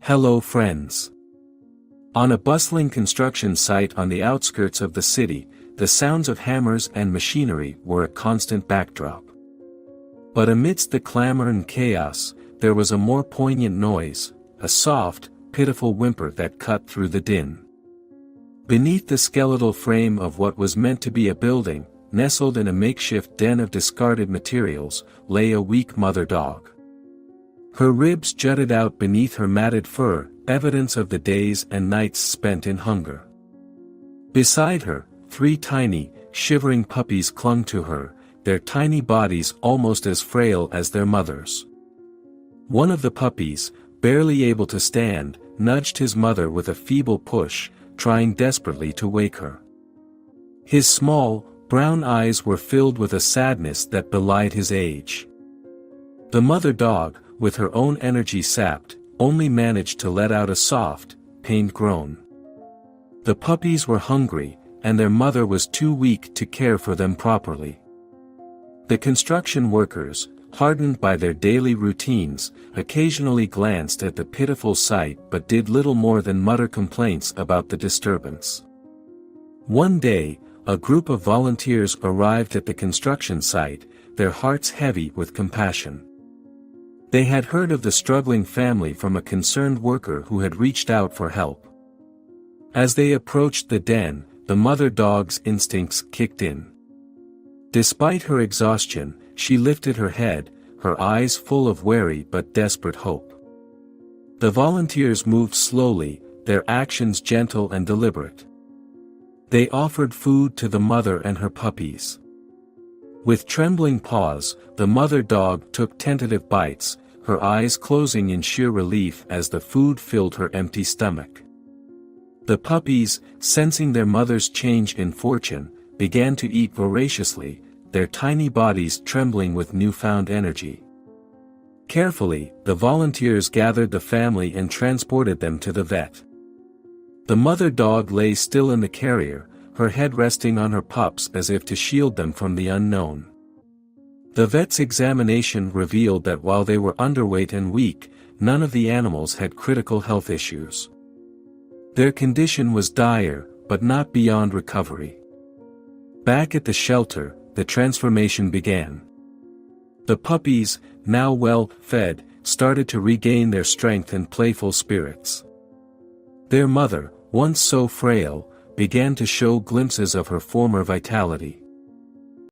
Hello friends. On a bustling construction site on the outskirts of the city, the sounds of hammers and machinery were a constant backdrop. But amidst the clamor and chaos, there was a more poignant noise, a soft, pitiful whimper that cut through the din. Beneath the skeletal frame of what was meant to be a building, nestled in a makeshift den of discarded materials, lay a weak mother dog. Her ribs jutted out beneath her matted fur, evidence of the days and nights spent in hunger. Beside her, 3 tiny, shivering puppies clung to her, their tiny bodies almost as frail as their mothers. One of the puppies, barely able to stand, nudged his mother with a feeble push, trying desperately to wake her. His small, brown eyes were filled with a sadness that belied his age. The mother dog, with her own energy sapped, only managed to let out a soft, pained groan. The puppies were hungry, and their mother was too weak to care for them properly. The construction workers, hardened by their daily routines, occasionally glanced at the pitiful sight but did little more than mutter complaints about the disturbance. One day, a group of volunteers arrived at the construction site, their hearts heavy with compassion. They had heard of the struggling family from a concerned worker who had reached out for help. As they approached the den, the mother dog's instincts kicked in. Despite her exhaustion, she lifted her head, her eyes full of wary but desperate hope. The volunteers moved slowly, their actions gentle and deliberate. They offered food to the mother and her puppies. With trembling paws, the mother dog took tentative bites, her eyes closing in sheer relief as the food filled her empty stomach. The puppies, sensing their mother's change in fortune, began to eat voraciously, their tiny bodies trembling with newfound energy. Carefully, the volunteers gathered the family and transported them to the vet. The mother dog lay still in the carrier, her head resting on her pups as if to shield them from the unknown. The vet's examination revealed that while they were underweight and weak, none of the animals had critical health issues. Their condition was dire, but not beyond recovery. Back at the shelter, the transformation began. The puppies, now well fed, started to regain their strength and playful spirits. Their mother, once so frail, began to show glimpses of her former vitality.